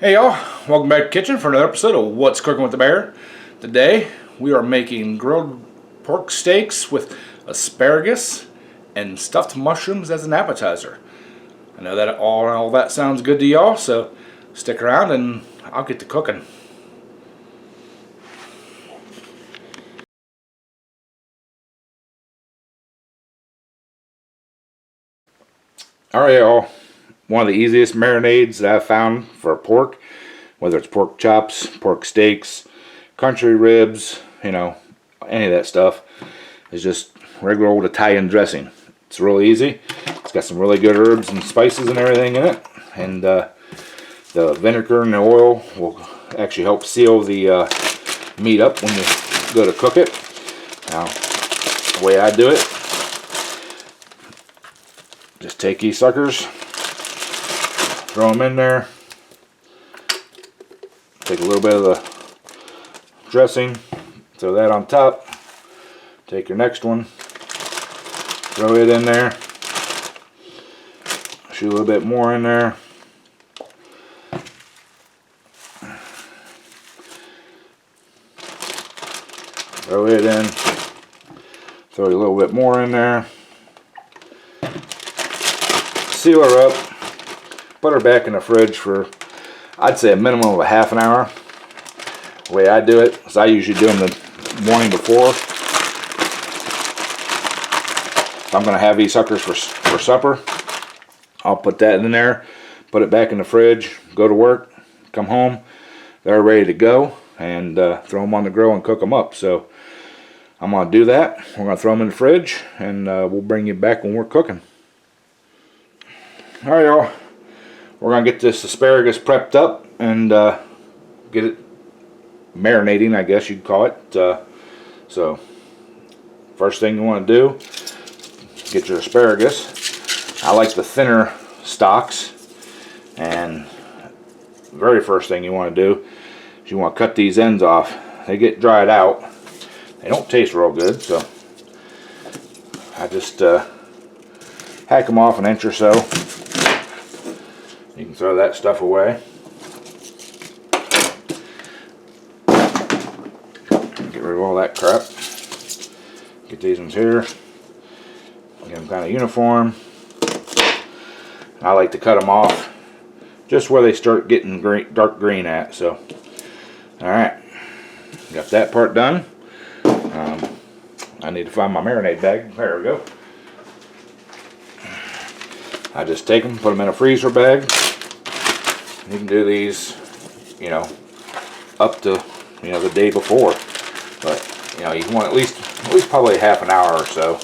Hey y'all, welcome back to the kitchen for another episode of What's Cooking with the Bear. Today we are making grilled pork steaks with asparagus and stuffed mushrooms as an appetizer. I know that all that sounds good to y'all, so stick around and I'll get to cooking. Alright y'all, one of the easiest marinades that I've found for pork, whether it's pork chops, pork steaks, country ribs, any of that stuff, is just regular old Italian dressing. It's really easy. It's got some really good herbs and spices and everything in it, and the vinegar and the oil will actually help seal the meat up when you go to cook it. Now, the way I do it, just take these suckers, throw them in there, take a little bit of the dressing, throw that on top, take your next one, throw it in there, shoot a little bit more in there, throw it in, throw a little bit more in there, seal her up, put her back in the fridge for, I'd say, a minimum of a half an hour. The way I do it is I usually do them the morning before. If I'm going to have these suckers for supper, I'll put that in there, put it back in the fridge, go to work, come home, they're ready to go, and throw them on the grill and cook them up. So I'm going to do that. We're going to throw them in the fridge, and we'll bring you back when we're cooking. Alright y'all, we're going to get this asparagus prepped up and get it marinating, I guess you'd call it. So first thing you want to do, get your asparagus. I like the thinner stalks, and the very first thing you want to do is you want to cut these ends off. They get dried out. They don't taste real good, so I just hack them off an inch or so. You can throw that stuff away. Get rid of all that crap. Get these ones here. Get them kind of uniform. I like to cut them off just where they start getting dark green at. So, alright. Got that part done. I need to find my marinade bag. There we go. I just take them, put them in a freezer bag. You can do these, up to, the day before. But, you want at least probably half an hour or so.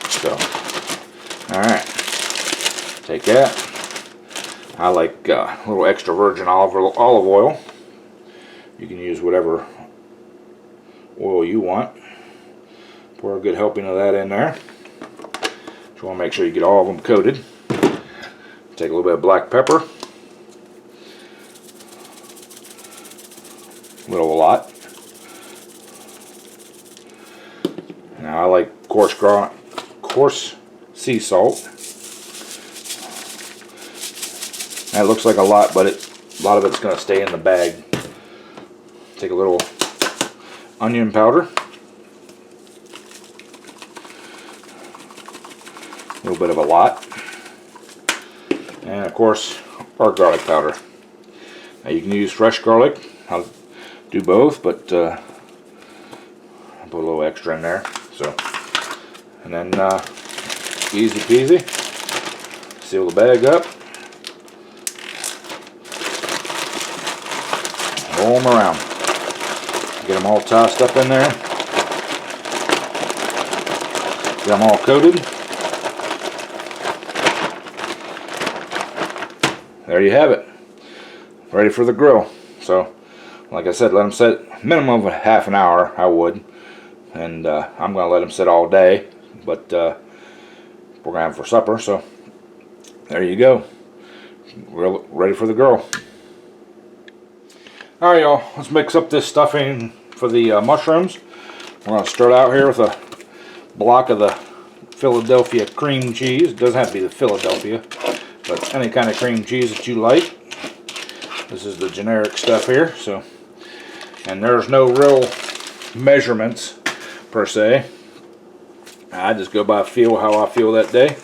So, alright. Take that. I like a little extra virgin olive oil. You can use whatever oil you want. Pour a good helping of that in there. Just want to make sure you get all of them coated. Take a little bit of black pepper. A lot. Now I like coarse sea salt. That looks like a lot, but a lot of it's going to stay in the bag. Take a little onion powder. A little bit of a lot. And of course, our garlic powder. Now you can use fresh garlic. I'll do both, but I'll put a little extra in there. So, and then easy peasy, seal the bag up, roll them around, get them all tossed up in there, get them all coated. There you have it, ready for the grill. So, like I said, let them sit minimum of a half an hour, I would. And I'm going to let them sit all day. But we're going to have them for supper. So there you go. We're ready for the grill. Alright y'all, let's mix up this stuffing for the mushrooms. We're going to start out here with a block of the Philadelphia cream cheese. It doesn't have to be the Philadelphia, but any kind of cream cheese that you like. This is the generic stuff here, so, and there's no real measurements per se. I just go by feel, how I feel that day.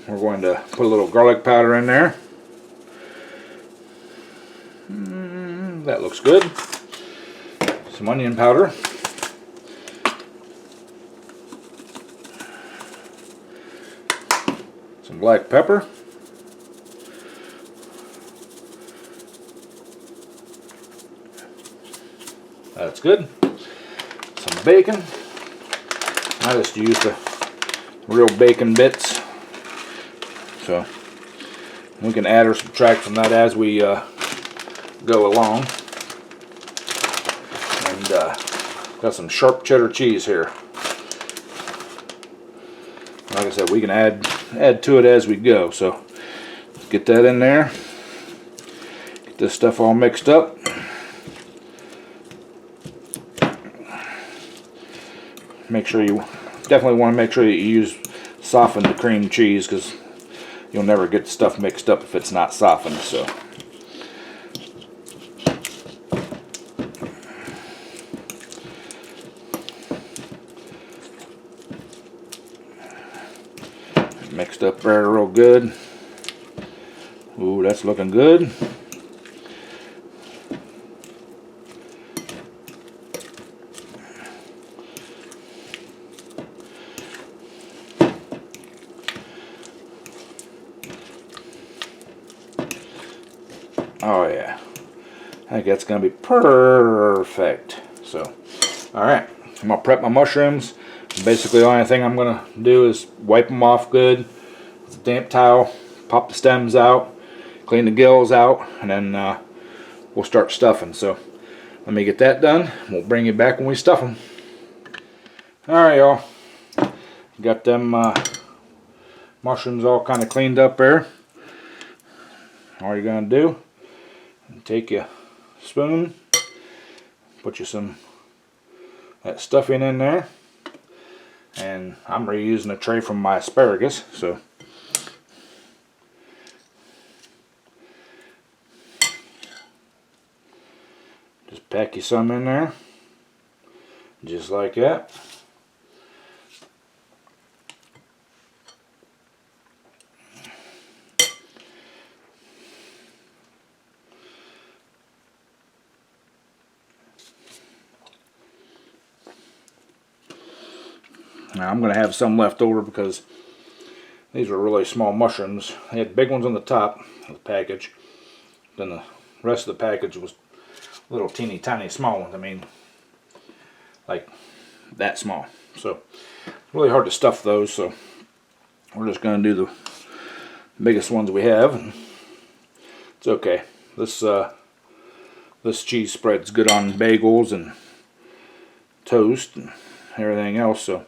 We're going to put a little garlic powder in there. That looks good. Some onion powder. Some black pepper. That's good. Some bacon. I just use the real bacon bits. So we can add or subtract from that as we go along. And got some sharp cheddar cheese here. Like I said, we can add to it as we go. So get that in there. Get this stuff all mixed up. Make sure you definitely want to make sure that you use softened cream cheese, because you'll never get stuff mixed up if it's not softened. So mixed up there real good. Ooh, that's looking good. Oh yeah, I think that's gonna be perfect. So, all right, I'm gonna prep my mushrooms. Basically, the only thing I'm gonna do is wipe them off good with a damp towel, pop the stems out, clean the gills out, and then we'll start stuffing. So, let me get that done. We'll bring you back when we stuff them. All right, y'all, got them mushrooms all kind of cleaned up there. All you're gonna do, take your spoon, put you some that stuffing in there, and I'm reusing a tray from my asparagus, so just pack you some in there, just like that. Now I'm going to have some left over because these were really small mushrooms. They had big ones on the top of the package. Then the rest of the package was little teeny tiny small ones. I mean, like that small. So really hard to stuff those. So we're just going to do the biggest ones we have. And it's okay. This cheese spread's good on bagels and toast and everything else. So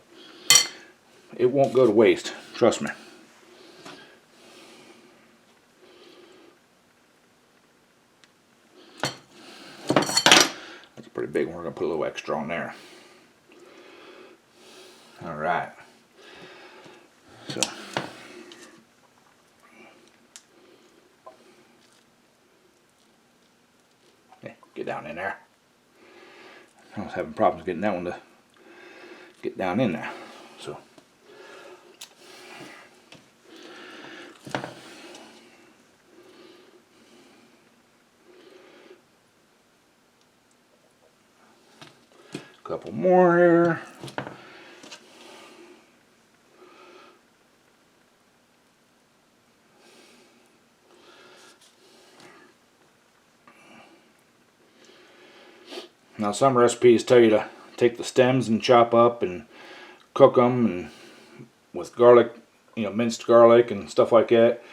it won't go to waste, trust me. That's a pretty big one. We're going to put a little extra on there. Alright. So okay, get down in there. I was having problems getting that one to get down in there. So couple more here. Now some recipes tell you to take the stems and chop up and cook them and with garlic, minced garlic and stuff like that.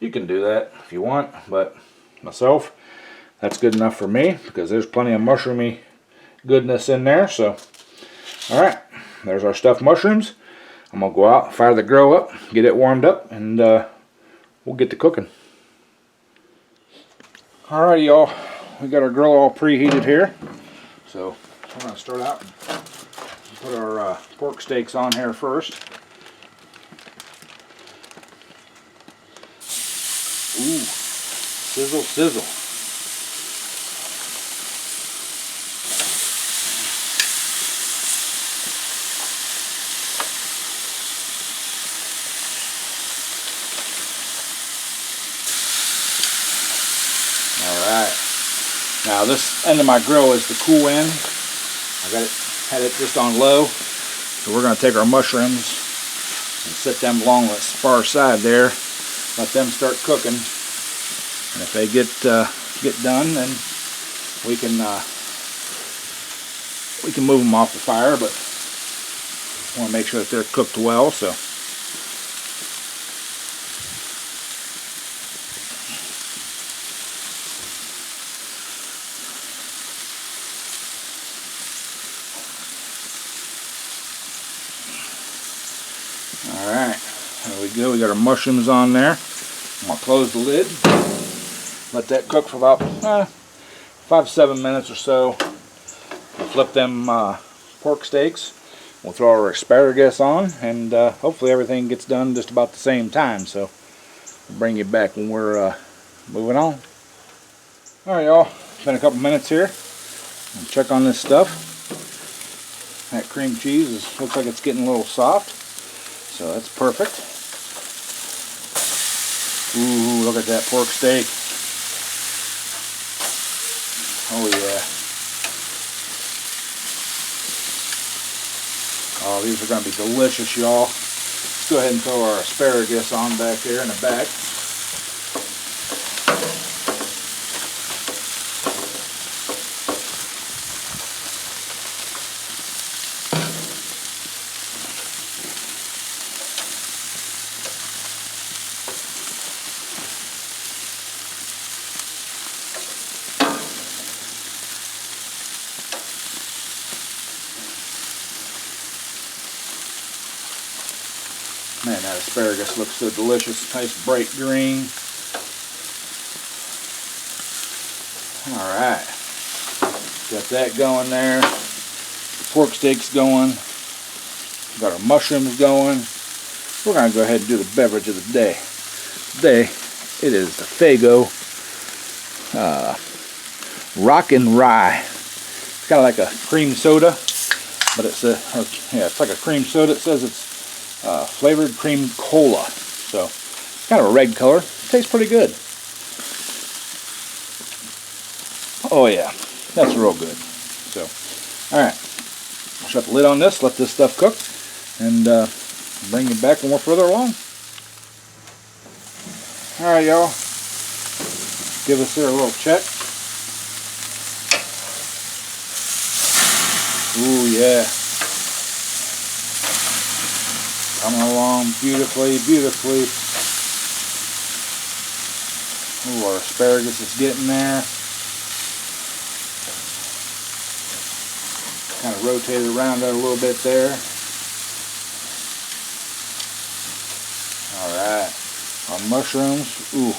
You can do that if you want, but myself, that's good enough for me because there's plenty of mushroomy goodness in there. So alright, there's our stuffed mushrooms. I'm gonna go out, fire the grill up, get it warmed up, and we'll get to cooking. Alright, y'all, we got our grill all preheated here, so we're gonna start out and put our pork steaks on here first. Ooh, sizzle sizzle. Alright. Now this end of my grill is the cool end. I had it just on low. So we're going to take our mushrooms and set them along the far side there. Let them start cooking. And if they get done, then we can move them off the fire, but want to make sure that they're cooked well. So alright, there we go. We got our mushrooms on there. I'm going to close the lid. Let that cook for about 5 to 7 minutes or so. We'll flip them pork steaks. We'll throw our asparagus on, and hopefully everything gets done just about the same time. So we'll bring you back when we're moving on. Alright, y'all. It's been a couple minutes here. I'll check on this stuff. That cream cheese looks like it's getting a little soft. So that's perfect. Ooh, look at that pork steak. Oh yeah. Oh, these are going to be delicious, y'all. Let's go ahead and throw our asparagus on back there in the back. Man, that asparagus looks so delicious. Nice bright green. Alright. Got that going there. Pork steaks going. Got our mushrooms going. We're going to go ahead and do the beverage of the day. Today, it is the Fago Rock and Rye. It's kind of like a cream soda, but it's it's like a cream soda. It says it's flavored cream cola. So it's kind of a red color. It tastes pretty good. Oh yeah, that's real good. So, alright. I'll shut the lid on this, let this stuff cook, and bring you back when we're further along. Alright, y'all. Give us here a little check. Ooh, yeah. Coming along beautifully, beautifully. Ooh, our asparagus is getting there. Kind of rotate it around a little bit there. Alright. Our mushrooms, ooh,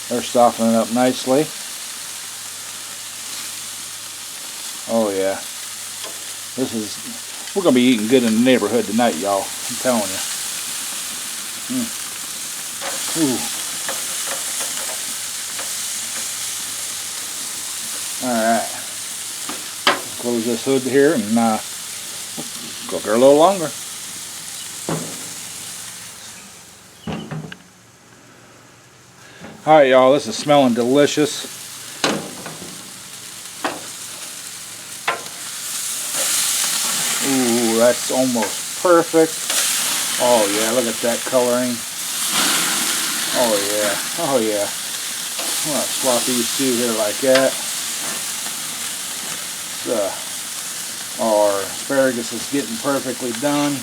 they're softening up nicely. Oh yeah. We're going to be eating good in the neighborhood tonight, y'all. I'm telling you. Ooh. Alright. Close this hood here and cook her a little longer. Alright, y'all. This is smelling delicious. Ooh, that's almost perfect. Oh yeah, look at that coloring. Oh yeah, oh yeah. I'm gonna swap these two here like that. Our asparagus is getting perfectly done.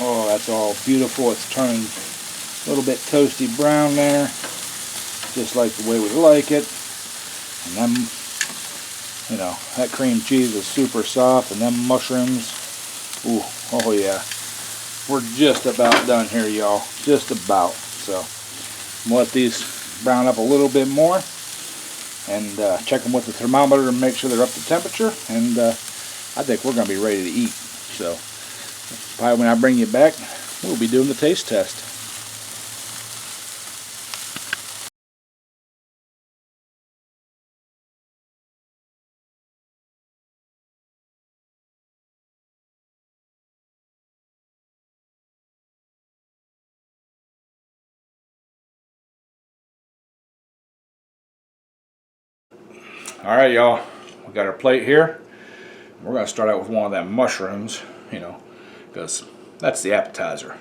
Oh, that's all beautiful. It's turning a little bit toasty brown there, just like the way we like it. And then, you know, that cream cheese is super soft, and them mushrooms, ooh, oh yeah. We're just about done here, y'all. Just about. So, I'm gonna let these brown up a little bit more, and check them with the thermometer to make sure they're up to temperature, and I think we're gonna be ready to eat. So, probably when I bring you back, we'll be doing the taste test. Alright, y'all. We got our plate here. We're going to start out with one of them mushrooms, you know, because that's the appetizer.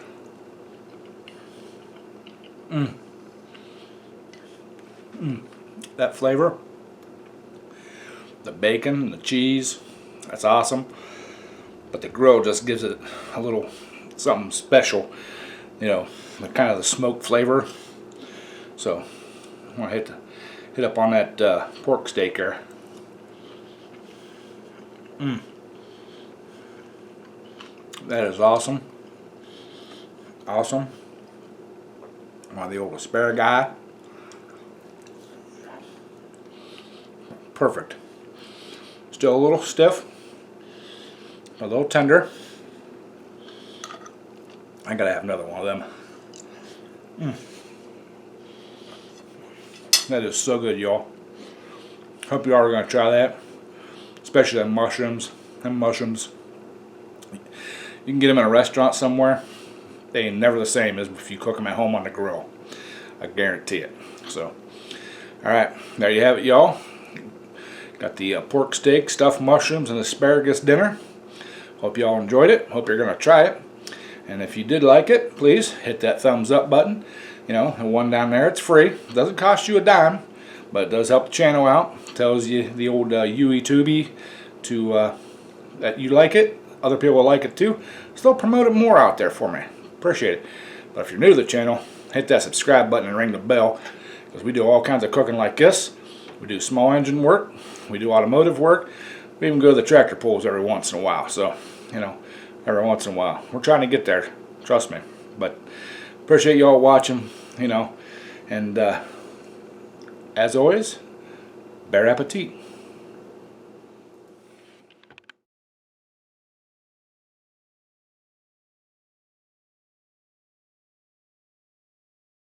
That flavor, the bacon, the cheese, that's awesome. But the grill just gives it a little something special, you know, the kind of the smoked flavor. So I'm going to hit up on that pork steak here. That is awesome. Awesome. On the old asparagus. Perfect. Still a little stiff, a little tender. I gotta have another one of them. That is so good, y'all. Hope you all are gonna try that, especially them mushrooms. Them mushrooms, you can get them in a restaurant somewhere. They ain't never the same as if you cook them at home on the grill. I guarantee it. So, all right, there you have it, y'all. Got the pork steak, stuffed mushrooms, and asparagus dinner. Hope y'all enjoyed it. Hope you're gonna try it. And if you did like it, please hit that thumbs up button. You know, the one down there, it's free. It doesn't cost you a dime, but it does help the channel out. Tells you the old YouTube to that you like it. Other people will like it too. So promote it more out there for me. Appreciate it. But if you're new to the channel, hit that subscribe button and ring the bell, because we do all kinds of cooking like this. We do small engine work. We do automotive work. We even go to the tractor pulls every once in a while. So, you know, every once in a while. We're trying to get there. Trust me. But appreciate y'all watching, you know. And as always, bon appetit.